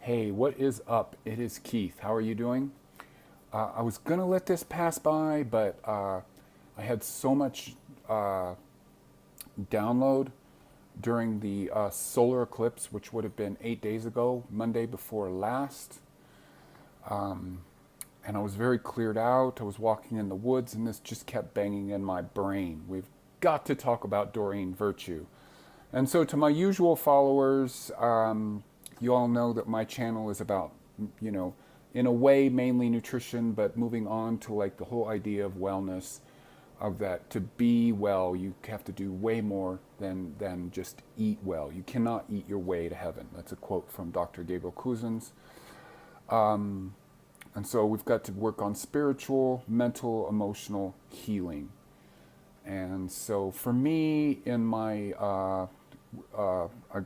Hey, what is up? It is Keith. How are you doing? I was going to let this pass by, but I had so much uh, download during the solar eclipse, which would have been 8 days ago, Monday before last. And I was very cleared out. I was walking in the woods, and this just kept banging in my brain. We've got to talk about Doreen Virtue. And so, to my usual followers, you all know that my channel is about, you know, in a way, mainly nutrition, but moving on to like the whole idea of wellness, of that to be well, you have to do way more than just eat well. You cannot eat your way to heaven. That's a quote from Dr. Gabriel Cousens. And so we've got to work on spiritual, mental, emotional healing. And so for me, in my,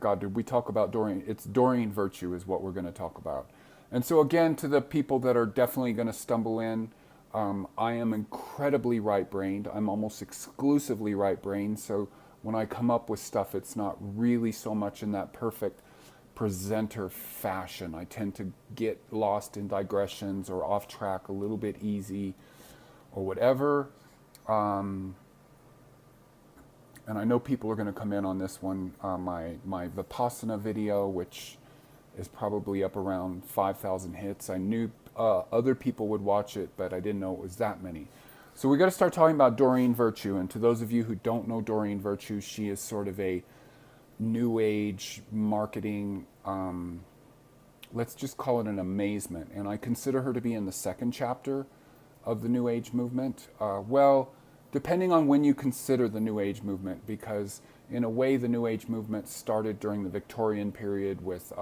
God, did we talk about Doreen? It's Doreen Virtue is what we're going to talk about. And so again, to the people that are definitely going to stumble in, I am incredibly right-brained. I'm almost exclusively right-brained. So when I come up with stuff, it's not really so much in that perfect presenter fashion. I tend to get lost in digressions or off track a little bit easy or whatever. And I know people are going to come in on this one. My Vipassana video, which is probably up around 5,000 hits. I knew other people would watch it, but I didn't know it was that many. So we got to start talking about Doreen Virtue. And to those of you who don't know Doreen Virtue, she is sort of a new age marketing, let's just call it an amazement. And I consider her to be in the second chapter of the new age movement. Well, depending on when you consider the new age movement, because in a way the new age movement started during the Victorian period with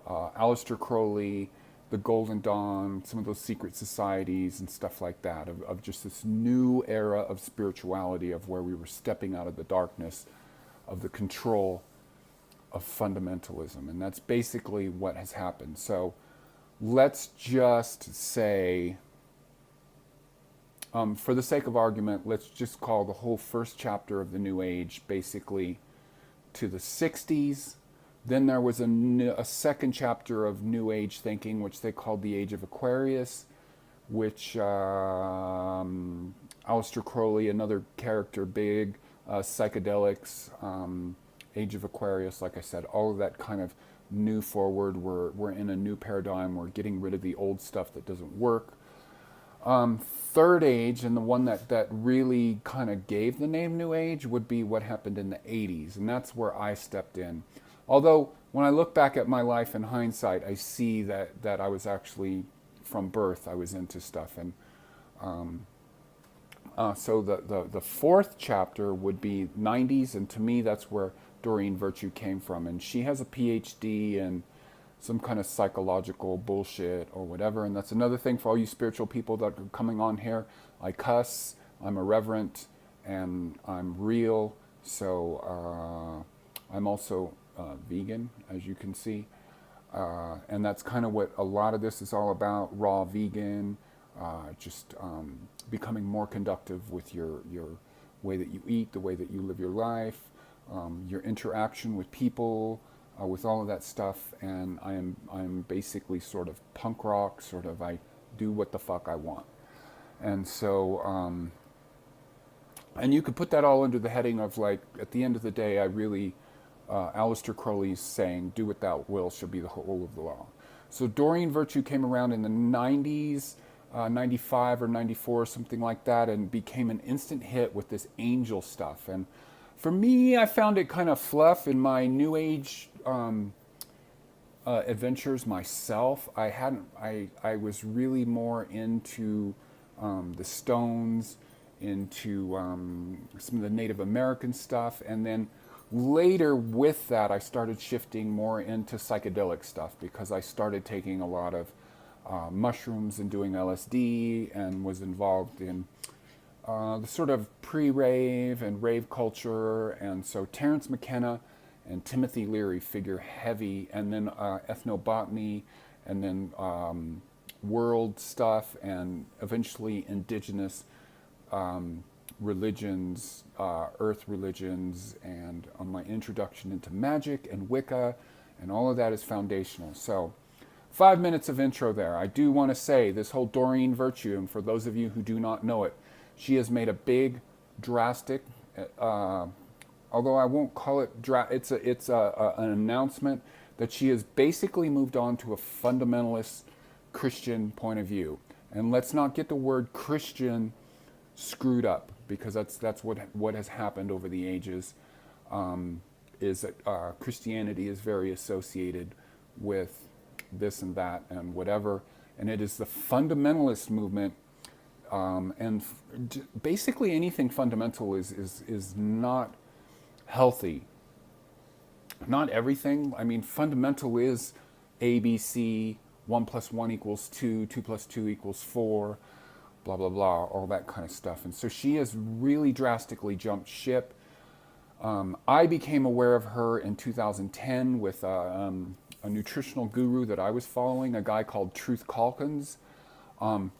Aleister Crowley, the Golden Dawn, some of those secret societies and stuff like that, of just this new era of spirituality, of where we were stepping out of the darkness of the control of fundamentalism. And that's basically what has happened. So let's just say, for the sake of argument, let's just call the whole first chapter of the New Age basically to the 60s. Then there was a second chapter of New Age thinking, which they called the Age of Aquarius, which Aleister Crowley, another character, big, psychedelics, Age of Aquarius, like I said, all of that kind of new forward. We're in a new paradigm. We're getting rid of the old stuff that doesn't work. Third age, and the one that really kind of gave the name New Age, would be what happened in the 80s, and that's where I stepped in. Although, when I look back at my life in hindsight, I see that I was actually, from birth, I was into stuff. And so the fourth chapter would be 90s, and to me, that's where Doreen Virtue came from. And she has a PhD in some kind of psychological bullshit or whatever. And that's another thing for all you spiritual people that are coming on here. I cuss, I'm irreverent, and I'm real. So I'm also vegan, as you can see. And that's kind of what a lot of this is all about, raw vegan, just becoming more conductive with your way that you eat, the way that you live your life, your interaction with people, with all of that stuff. And I'm basically sort of punk rock, sort of I do what the fuck I want. And so, and you could put that all under the heading of like, at the end of the day, I really, Aleister Crowley's saying, do what thou wilt shall be the whole of the law. So Doreen Virtue came around in the 90s, 95 or 94, something like that, and became an instant hit with this angel stuff. And for me, I found it kind of fluff in my New Age adventures myself. I was really more into the Stones, into some of the Native American stuff, and then later with that I started shifting more into psychedelic stuff, because I started taking a lot of mushrooms and doing LSD, and was involved in the sort of pre-rave and rave culture. And so Terence McKenna and Timothy Leary figure heavy, and then ethnobotany, and then world stuff, and eventually indigenous religions, earth religions, and on my introduction into magic and Wicca And all of that is foundational. So 5 minutes of intro there. I do want to say this whole Doreen virtue, and for those of you who do not know it, she has made a big, drastic, although I won't call it an announcement that she has basically moved on to a fundamentalist Christian point of view. And let's not get the word Christian screwed up, because that's what has happened over the ages. Is that Christianity is very associated with this and that and whatever, and it is the fundamentalist movement, and basically anything fundamental is not healthy. Not everything. I mean, fundamental is ABC, 1 + 1 = 2, 2 + 2 = 4, blah, blah, blah, all that kind of stuff. And so she has really drastically jumped ship. I became aware of her in 2010 with a nutritional guru that I was following, a guy called Calkins.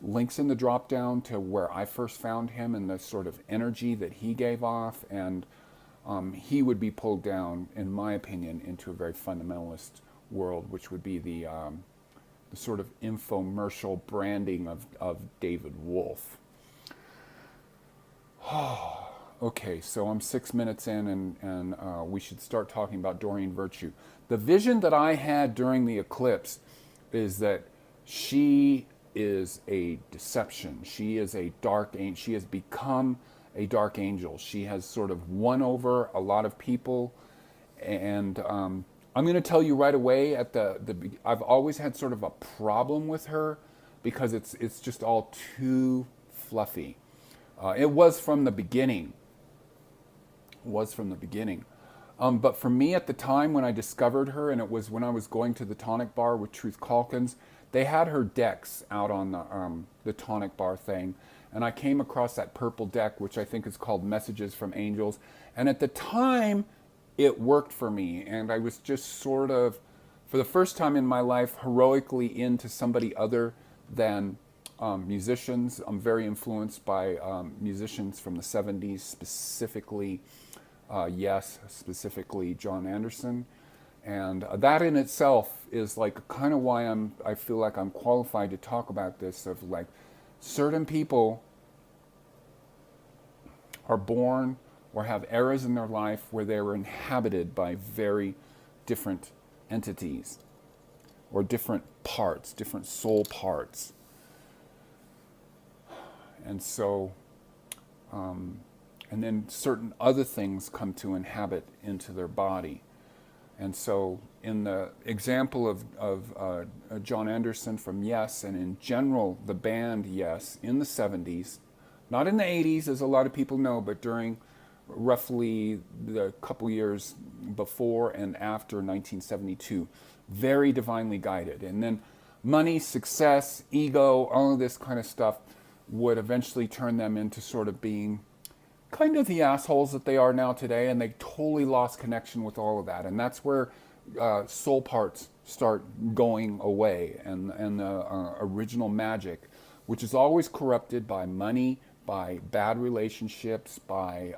Links in the drop down to where I first found him and the sort of energy that he gave off. And he would be pulled down, in my opinion, into a very fundamentalist world, which would be the sort of infomercial branding of David Wolf. Okay, so I'm 6 minutes in, and we should start talking about Doreen virtue. The vision that I had during the eclipse is that she is a deception. She is a dark angel. She has become a dark angel. She has sort of won over a lot of people, and I'm going to tell you right away I've always had sort of a problem with her because it's just all too fluffy. It was from the beginning. But for me at the time when I discovered her, and it was when I was going to the tonic bar with Calkins, they had her decks out on the tonic bar thing, and I came across that purple deck, which I think is called Messages from Angels, and at the time it worked for me, and I was just sort of, for the first time in my life, heroically into somebody other than musicians. I'm very influenced by musicians from the 70s, specifically specifically John Anderson, and that in itself is like kind of why I feel like I'm qualified to talk about this. Of like, certain people are born or have eras in their life where they were inhabited by very different entities or different parts, different soul parts, and so. And then certain other things come to inhabit into their body. And so in the example of John Anderson from Yes, and in general the band Yes in the 70s, not in the 80s as a lot of people know, but during roughly the couple years before and after 1972, very divinely guided. And then money, success, ego, all of this kind of stuff would eventually turn them into sort of being kind of the assholes that they are now today, and they totally lost connection with all of that. And that's where soul parts start going away, and the original magic, which is always corrupted by money, by bad relationships, by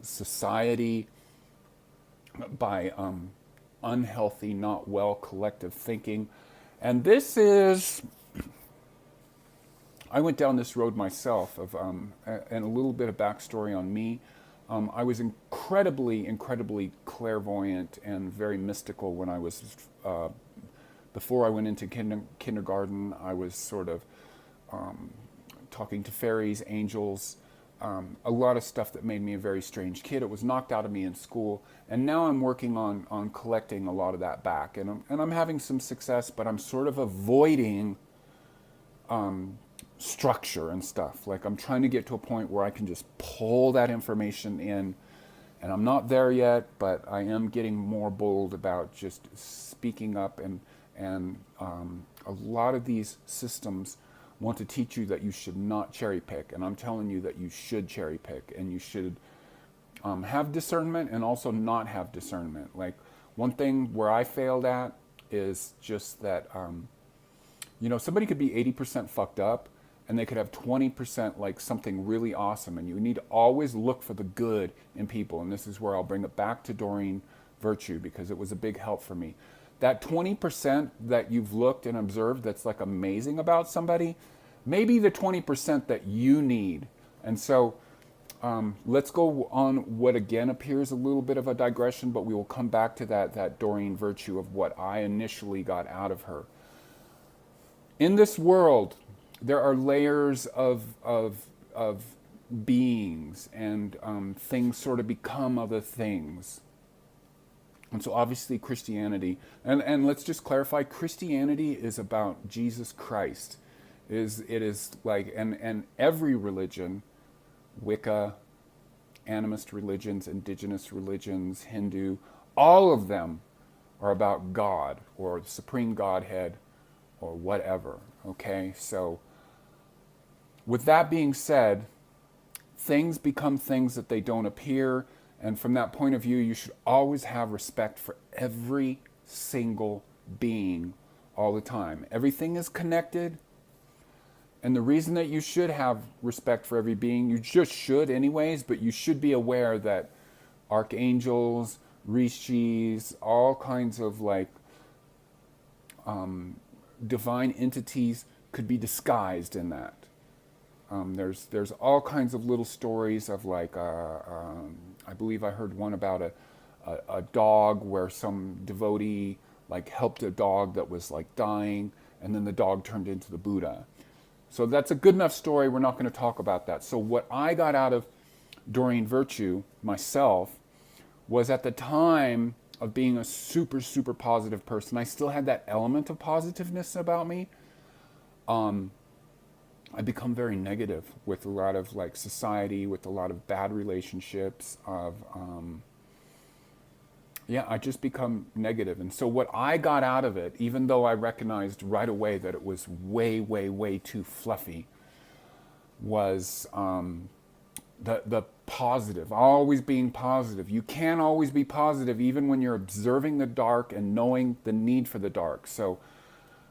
society, by unhealthy, not well collective thinking. And this is... I went down this road myself, and a little bit of backstory on me. I was incredibly clairvoyant and very mystical when I was, before I went into kindergarten. I was sort of talking to fairies, angels, a lot of stuff that made me a very strange kid. It was knocked out of me in school, and now I'm working on collecting a lot of that back. And I'm having some success, but I'm sort of avoiding structure and stuff. Like, I'm trying to get to a point where I can just pull that information in, and I'm not there yet, but I am getting more bold about just speaking up, and a lot of these systems want to teach you that you should not cherry pick, and I'm telling you that you should cherry pick, and you should have discernment and also not have discernment. Like, one thing where I failed at is just that somebody could be 80% fucked up, and they could have 20% like something really awesome, and you need to always look for the good in people. And this is where I'll bring it back to Doreen virtue because it was a big help for me. That 20% that you've looked and observed that's like amazing about somebody, maybe the 20% that you need. And so let's go on what again appears a little bit of a digression, but we will come back to that Doreen virtue of what I initially got out of her. In this world, there are layers of beings, and things sort of become other things. And so obviously Christianity, and let's just clarify, Christianity is about Jesus Christ. It is like, and every religion, Wicca, animist religions, indigenous religions, Hindu, all of them are about God or the Supreme Godhead or whatever, okay? So with that being said, things become things that they don't appear, and from that point of view, you should always have respect for every single being all the time. Everything is connected, and the reason that you should have respect for every being, you just should anyways, but you should be aware that archangels, rishis, all kinds of like divine entities could be disguised in that. There's all kinds of little stories of like, I believe I heard one about a dog where some devotee like helped a dog that was like dying, and then the dog turned into the Buddha. So that's a good enough story. We're not going to talk about that. So what I got out of Doreen Virtue myself was, at the time of being a super, super positive person, I still had that element of positiveness about me. I become very negative with a lot of like society, with a lot of bad relationships of, I just become negative. And so what I got out of it, even though I recognized right away that it was way, way, way too fluffy, was the positive, always being positive. You can't always be positive even when you're observing the dark and knowing the need for the dark. So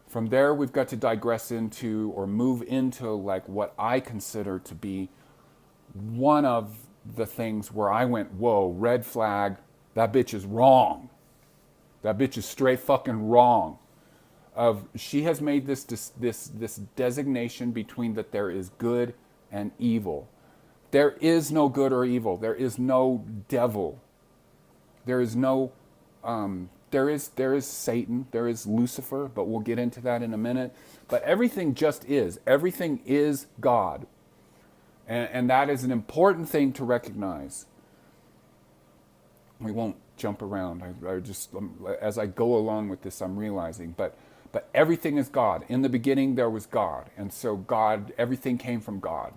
from there, we've got to digress into or move into like what I consider to be one of the things where I went, whoa, red flag, that bitch is wrong. That bitch is straight fucking wrong. She has made this designation between that there is good and evil. There is no good or evil. There is no devil. There is no there is Satan, there is Lucifer, but we'll get into that in a minute. But everything just is. Everything is God. And that is an important thing to recognize. We won't jump around. I just, as I go along with this, I'm realizing. But everything is God. In the beginning, there was God. And so God, everything came from God.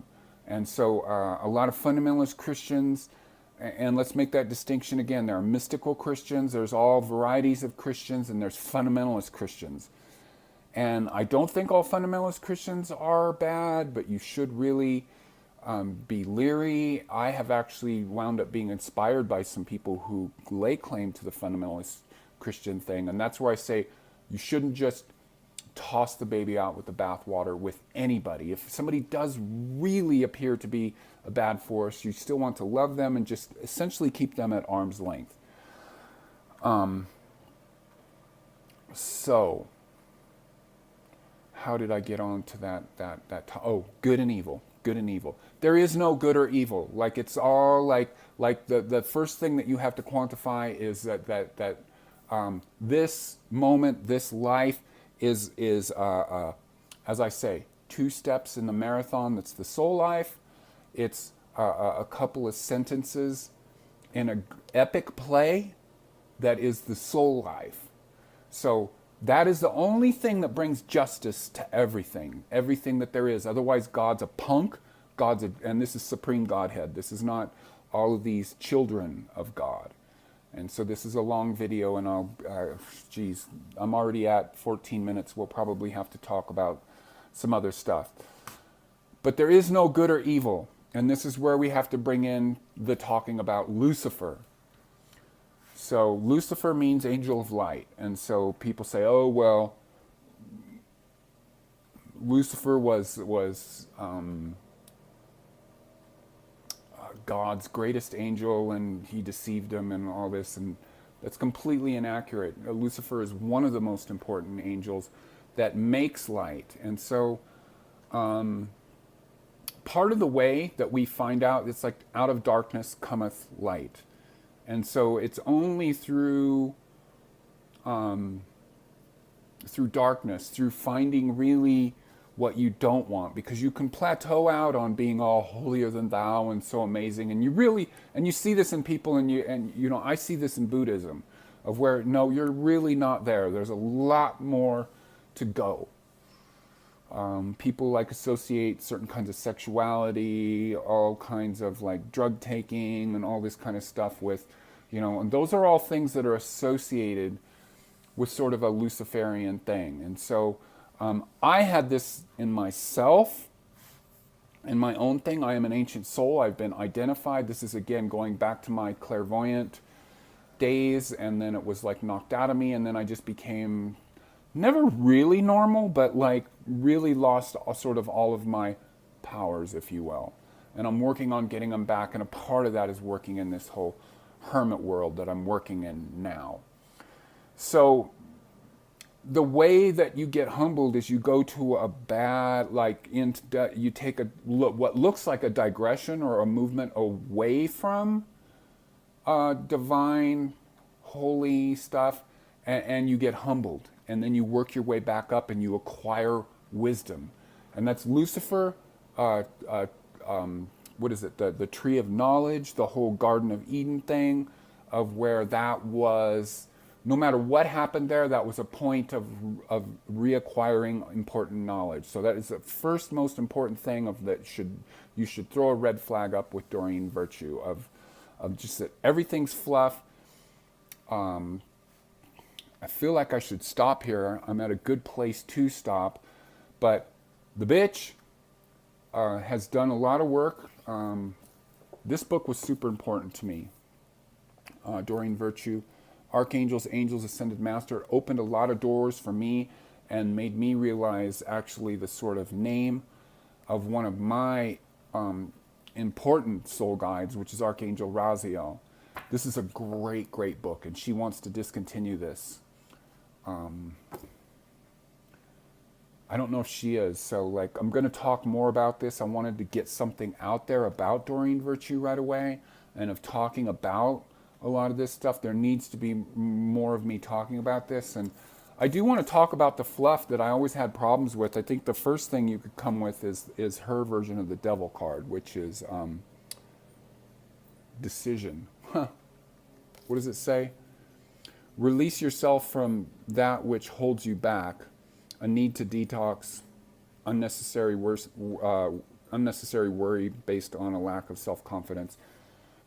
And so a lot of fundamentalist Christians, and let's make that distinction again. There are mystical Christians, there's all varieties of Christians, and there's fundamentalist Christians. And I don't think all fundamentalist Christians are bad, but you should really be leery. I have actually wound up being inspired by some people who lay claim to the fundamentalist Christian thing. And that's where I say you shouldn't just toss the baby out with the bathwater with anybody. If somebody does really appear to be a bad force, you still want to love them and just essentially keep them at arm's length. So, how did I get on to that? Oh, good and evil. Good and evil. There is no good or evil. Like it's all like the first thing that you have to quantify is that this moment, this life is as I say, 2 steps in the marathon. That's the soul life. It's a couple of sentences in an epic play that is the soul life. So that is the only thing that brings justice to everything that there is. Otherwise, God's a punk. And this is Supreme Godhead. This is not all of these children of God. And so this is a long video, and I'm already at 14 minutes. We'll probably have to talk about some other stuff. But there is no good or evil. And this is where we have to bring in the talking about Lucifer. So Lucifer means angel of light. And so people say, oh, well, Lucifer was God's greatest angel, and he deceived him and all this. And That's completely inaccurate. Lucifer is one of the most important angels that makes light. And so part of the way that we find out, it's like out of darkness cometh light. And so it's only through darkness, through finding really what you don't want, because you can plateau out on being all holier than thou and so amazing, and you see this in people, and you know, I see this in Buddhism, of where no, you're really not there. There's a lot more to go. People like associate certain kinds of sexuality, all kinds of like drug taking and all this kind of stuff with, you know, and those are all things that are associated with sort of a Luciferian thing. And so I had this in myself, in my own thing. I am an ancient soul. I've been identified. This is, again, going back to my clairvoyant days, and then it was like knocked out of me, and then I just became never really normal, but like really lost sort of all of my powers, if you will. And I'm working on getting them back, and a part of that is working in this whole hermit world that I'm working in now. So the way that you get humbled is you go to a bad, like, you take a look, what looks like a digression or a movement away from divine, holy stuff, and you get humbled. And then you work your way back up and you acquire wisdom. And that's Lucifer, what is it, the tree of knowledge, the whole Garden of Eden thing, of where that was, no matter what happened there, that was a point of reacquiring important knowledge. So that is the first most important thing you should throw a red flag up with Doreen Virtue, of just that everything's fluff. I feel like I should stop here. I'm at a good place to stop. But the bitch has done a lot of work. This book was super important to me. Doreen Virtue, Archangels, Angels, Ascended Master, opened a lot of doors for me and made me realize actually the sort of name of one of my important soul guides, which is Archangel Raziel. This is a great, great book, and she wants to discontinue this. I don't know if she is, so like I'm going to talk more about this. I wanted to get something out there about Doreen Virtue right away, and of talking about a lot of this stuff. There needs to be more of me talking about this, and I do want to talk about the fluff that I always had problems with. I think the first thing you could come with is her version of the devil card, which is decision. What does it say? Release yourself from that which holds you back, a need to detox, unnecessary worry based on a lack of self-confidence.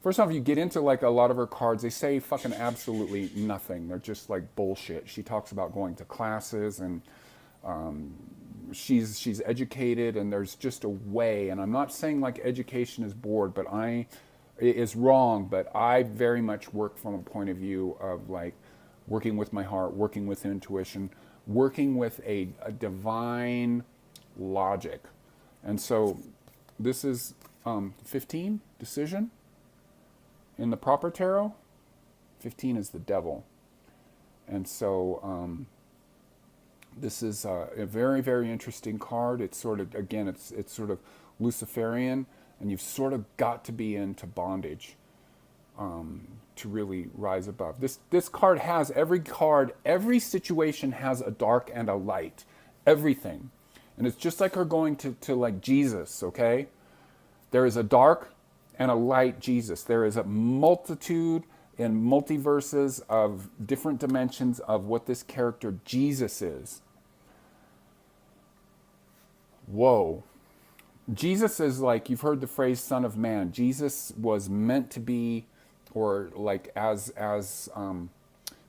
First off, you get into like a lot of her cards, they say fucking absolutely nothing. They're just like bullshit. She talks about going to classes, and she's educated, and there's just a way, and I'm not saying like education is bored, but is wrong, but I very much work from a point of view of like working with my heart, working with intuition, working with a divine logic. And so this is 15, decision. In the proper tarot, 15 is the devil. And so this is a very, very interesting card. It's sort of, again, it's sort of Luciferian, and you've sort of got to be into bondage to really rise above. This card has, every situation has a dark and a light. Everything. And it's just like her going to like Jesus, okay? There is a dark and a light Jesus. There is a multitude and multiverses of different dimensions of what this character Jesus is. Whoa. Jesus is like, you've heard the phrase Son of Man. Jesus was meant to be, or like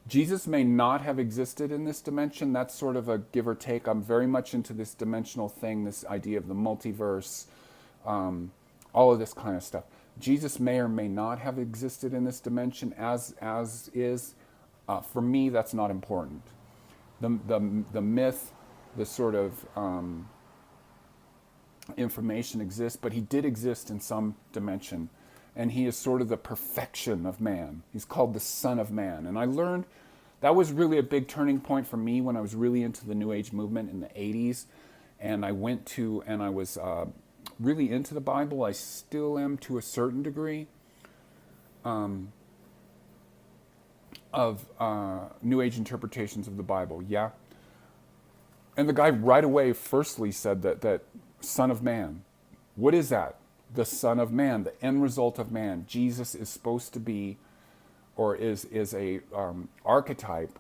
Jesus may not have existed in this dimension. That's sort of a give or take. I'm very much into this dimensional thing, this idea of the multiverse, all of this kind of stuff. Jesus may or may not have existed in this dimension as is. For me, that's not important. The myth, the sort of information exists, but he did exist in some dimension. and he is sort of the perfection of man. He's called the Son of Man. And I learned that was really a big turning point for me when I was really into the New Age movement in the 80s. And I went to, and I was really into the Bible. I still am to a certain degree of New Age interpretations of the Bible, yeah. And the guy right away firstly said that Son of Man. What is that? The Son of Man, the end result of man. Jesus is supposed to be, or is a archetype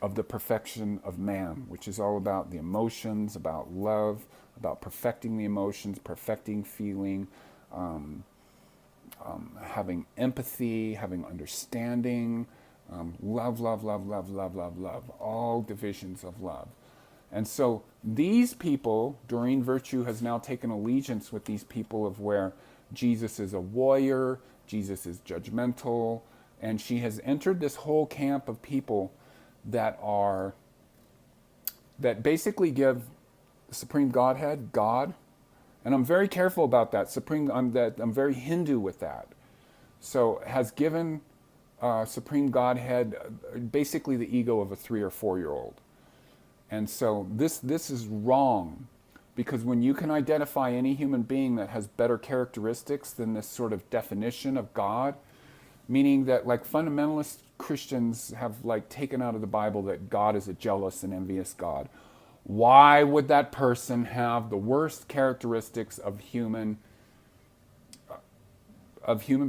of the perfection of man, which is all about the emotions, about love, about perfecting the emotions, perfecting feeling, having empathy, having understanding, love, love, love, love, love, love, love, all divisions of love. And so these people, Doreen Virtue has now taken allegiance with these people of where Jesus is a warrior, Jesus is judgmental, and she has entered this whole camp of people that basically give the Supreme Godhead, God, and I'm very careful about that. I'm very Hindu with that. So has given Supreme Godhead basically the ego of a 3 or 4-year-old. And so this is wrong, because when you can identify any human being that has better characteristics than this sort of definition of God, meaning that like fundamentalist Christians have like taken out of the Bible that God is a jealous and envious God. Why would that person have the worst characteristics of human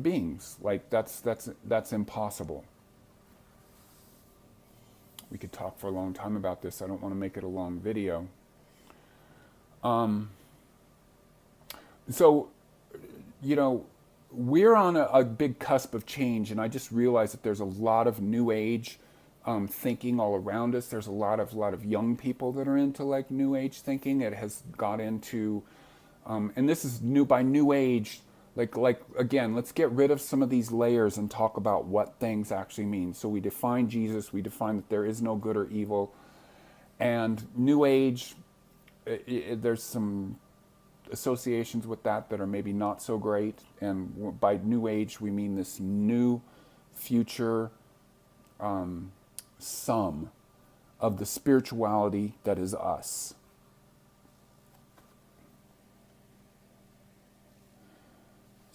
beings? Like that's impossible. We could talk for a long time about this. I don't want to make it a long video. So, you know, we're on a big cusp of change, and I just realized that there's a lot of New Age thinking all around us. There's a lot of young people that are into like New Age thinking. It has got into, and this is by New Age. Like again, let's get rid of some of these layers and talk about what things actually mean. So we define Jesus, we define that there is no good or evil. And New Age, there's some associations with that are maybe not so great. And by New Age, we mean this new future sum of the spirituality that is us.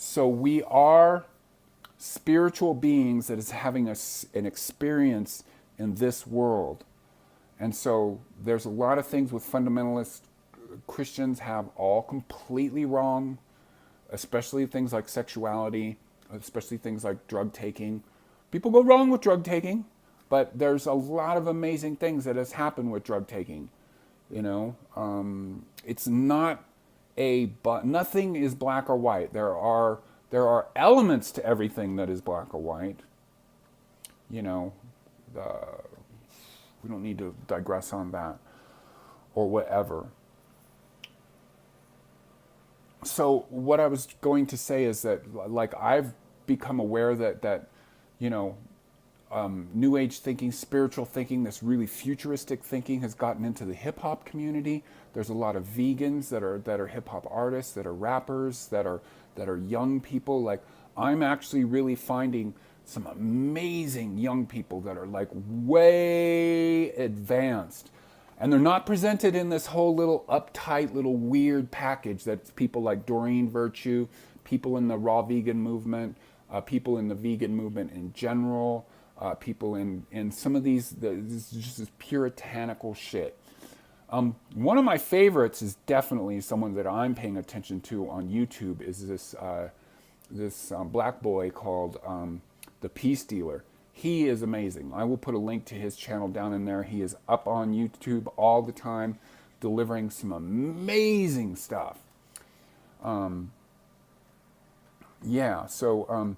So we are spiritual beings that is having an experience in this world. And so there's a lot of things with fundamentalist Christians have all completely wrong, especially things like sexuality, especially things like drug taking. People go wrong with drug taking, but there's a lot of amazing things that has happened with drug taking. You know, it's not but nothing is black or white. There are elements to everything that is black or white. You know, we don't need to digress on that or whatever. So what I was going to say is that, like, I've become aware that you know, New Age thinking, spiritual thinking, this really futuristic thinking has gotten into the hip hop community. There's a lot of vegans that are hip hop artists, that are rappers, that are young people. Like, I'm actually really finding some amazing young people that are like way advanced. And they're not presented in this whole little uptight, little weird package that people like Doreen Virtue, people in the raw vegan movement, people in the vegan movement in general, people in some of these, this is just this puritanical shit. One of my favorites is definitely someone that I'm paying attention to on YouTube is this black boy called the Peace Dealer. He is amazing. I will put a link to his channel down in there. He is up on YouTube all the time, delivering some amazing stuff. Yeah, so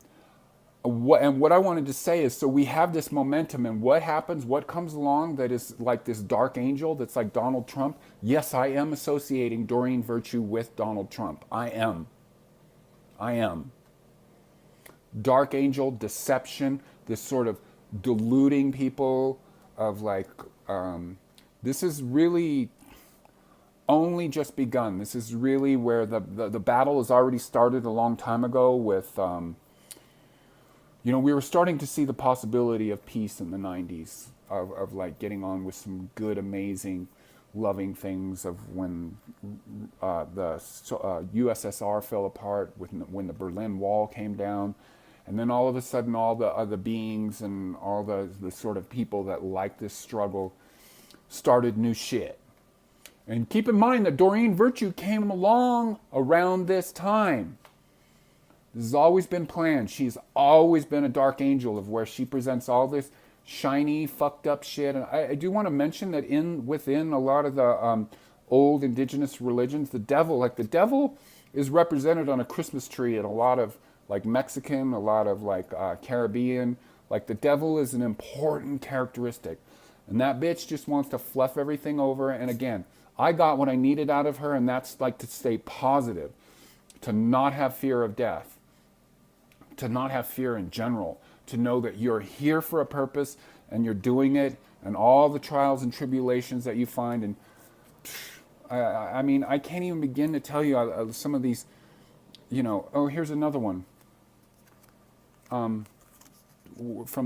what I wanted to say is, so we have this momentum, and what happens, what comes along that is like this dark angel that's like Donald Trump? Yes, I am associating Doreen Virtue with Donald Trump. I am. Dark angel, deception, this sort of deluding people of like, this is really only just begun. This is really where the battle has already started a long time ago with You know, we were starting to see the possibility of peace in the 90s, of like getting on with some good, amazing, loving things, of when the USSR fell apart, when the Berlin Wall came down, and then all of a sudden all the other beings and all the sort of people that like this struggle started new shit. And keep in mind that Doreen Virtue came along around this time. This has always been planned. She's always been a dark angel of where she presents all this shiny, fucked up shit. And I do want to mention that within a lot of the old indigenous religions, the devil is represented on a Christmas tree in a lot of like Mexican, a lot of like Caribbean. Like the devil is an important characteristic. And that bitch just wants to fluff everything over. And again, I got what I needed out of her, and that's like to stay positive, to not have fear of death, to not have fear in general, to know that you're here for a purpose and you're doing it, and all the trials and tribulations that you find. And I mean, I can't even begin to tell you some of these, you know. Oh, here's another one from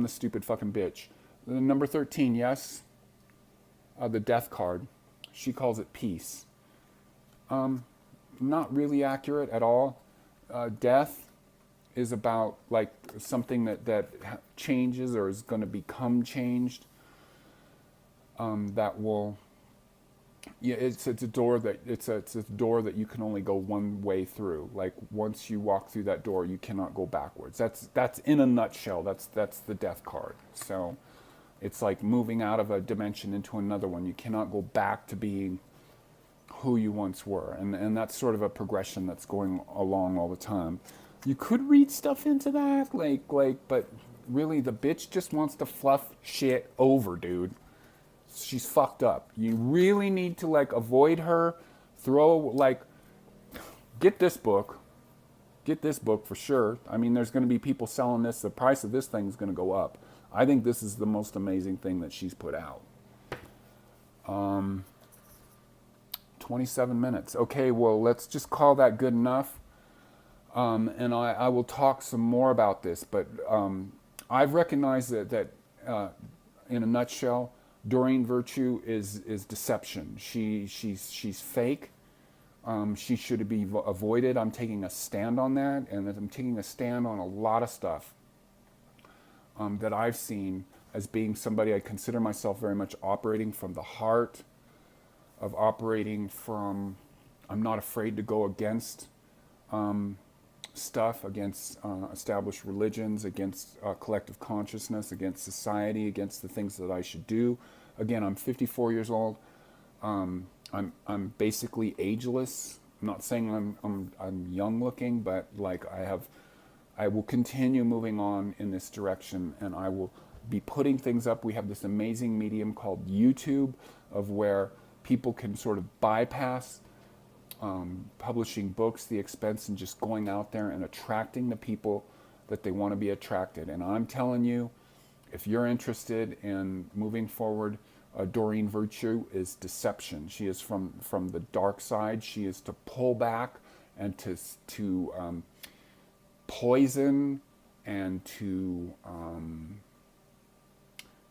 the stupid fucking bitch. The number 13, yes, the death card. She calls it peace. Not really accurate at all. Death is about like something that changes or is going to become changed. That will, yeah, it's a door that it's a door that you can only go one way through. Like once you walk through that door, you cannot go backwards. That's in a nutshell. That's the death card. So it's like moving out of a dimension into another one. You cannot go back to being who you once were. And that's sort of a progression that's going along all the time. You could read stuff into that, but really the bitch just wants to fluff shit over, dude. She's fucked up. You really need to like avoid her. Get this book. Get this book for sure. I mean, there's going to be people selling this. The price of this thing is going to go up. I think this is the most amazing thing that she's put out. 27 minutes. Okay, well, let's just call that good enough. And I will talk some more about this, but I've recognized that in a nutshell, Doreen Virtue is deception. She's fake. She should be avoided. I'm taking a stand on that, and I'm taking a stand on a lot of stuff that I've seen as being somebody. I consider myself very much operating from the heart, of operating from, I'm not afraid to go against stuff, against established religions, against collective consciousness, against society, against the things that I should do. Again, I'm 54 years old. I'm basically ageless. I'm not saying I'm young looking, but like I will continue moving on in this direction, and I will be putting things up. We have this amazing medium called YouTube, of where people can sort of bypass publishing books, the expense, and just going out there and attracting the people that they want to be attracted. And I'm telling you, if you're interested in moving forward, Doreen Virtue is deception. She is from the dark side. She is to pull back and to poison and to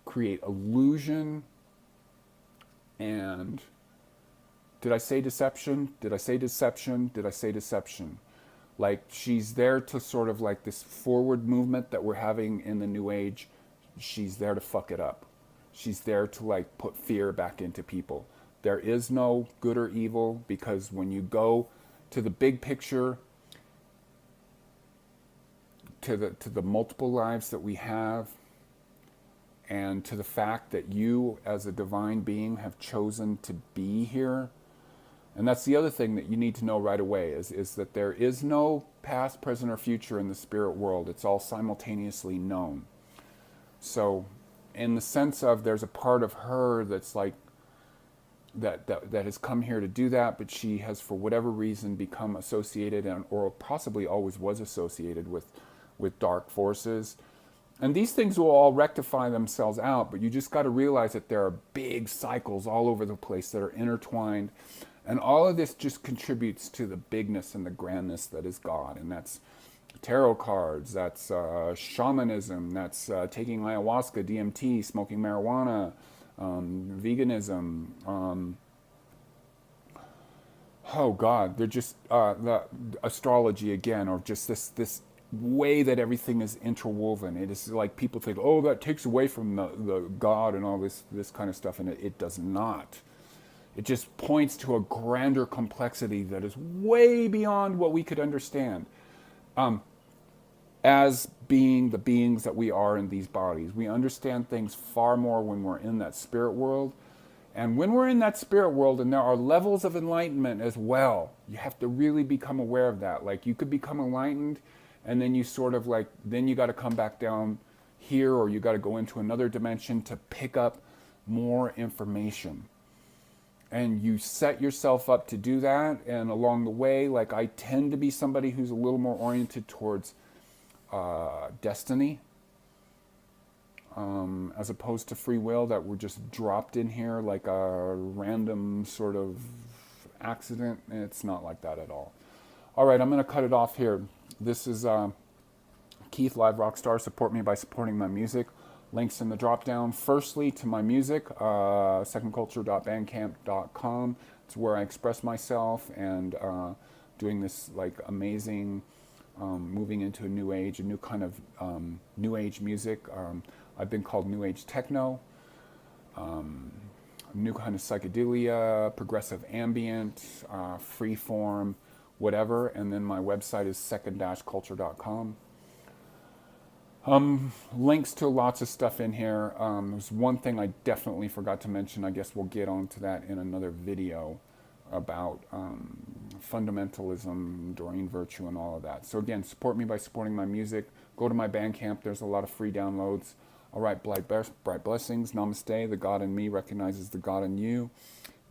create illusion. And did I say deception? Did I say deception? Did I say deception? Like, she's there to sort of like this forward movement that we're having in the New Age. She's there to fuck it up. She's there to like put fear back into people. There is no good or evil, because when you go to the big picture, to the multiple lives that we have, and to the fact that you as a divine being have chosen to be here. And that's the other thing that you need to know right away, is that there is no past, present, or future in the spirit world. It's all simultaneously known. So in the sense of, there's a part of her that's like, that has come here to do that, but she has, for whatever reason, become associated, or possibly always was associated with dark forces. And these things will all rectify themselves out, but you just got to realize that there are big cycles all over the place that are intertwined. And all of this just contributes to the bigness and the grandness that is God. And tarot cards, that's shamanism, that's taking ayahuasca, DMT, smoking marijuana, veganism. Oh God, they're just the astrology again, or just this way that everything is interwoven. It is like people think, oh, that takes away from the God and all this kind of stuff, and it does not. It just points to a grander complexity that is way beyond what we could understand. As being the beings that we are in these bodies, we understand things far more when we're in that spirit world. And when we're in that spirit world, and there are levels of enlightenment as well, you have to really become aware of that. Like you could become enlightened, and then you sort of like, then you got to come back down here, or you got to go into another dimension to pick up more information. And you set yourself up to do that. And along the way, like I tend to be somebody who's a little more oriented towards destiny, as opposed to free will, that we're just dropped in here like a random sort of accident. It's not like that at all. All right, I'm going to cut it off here. This is Keyth, Live Rockstar. Support me by supporting my music. Links in the drop down. Firstly, to my music, secondculture.bandcamp.com. It's where I express myself, and doing this like amazing, moving into a new age, a new kind of new age music. I've been called New Age Techno, new kind of psychedelia, progressive ambient, freeform, whatever. And then my website is second-culture.com. Links to lots of stuff in here. There's one thing I definitely forgot to mention. I guess we'll get onto that in another video about fundamentalism, Doreen virtue, and all of that. So again, support me by supporting my music. Go to my Bandcamp. There's a lot of free downloads. All right, bright blessings. Namaste. The God in me recognizes the God in you.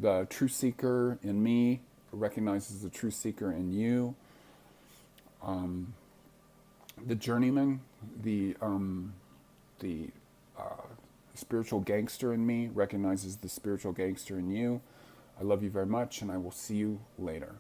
The true seeker in me recognizes the true seeker in you. The journeyman, the spiritual gangster in me recognizes the spiritual gangster in you. I love you very much, and I will see you later.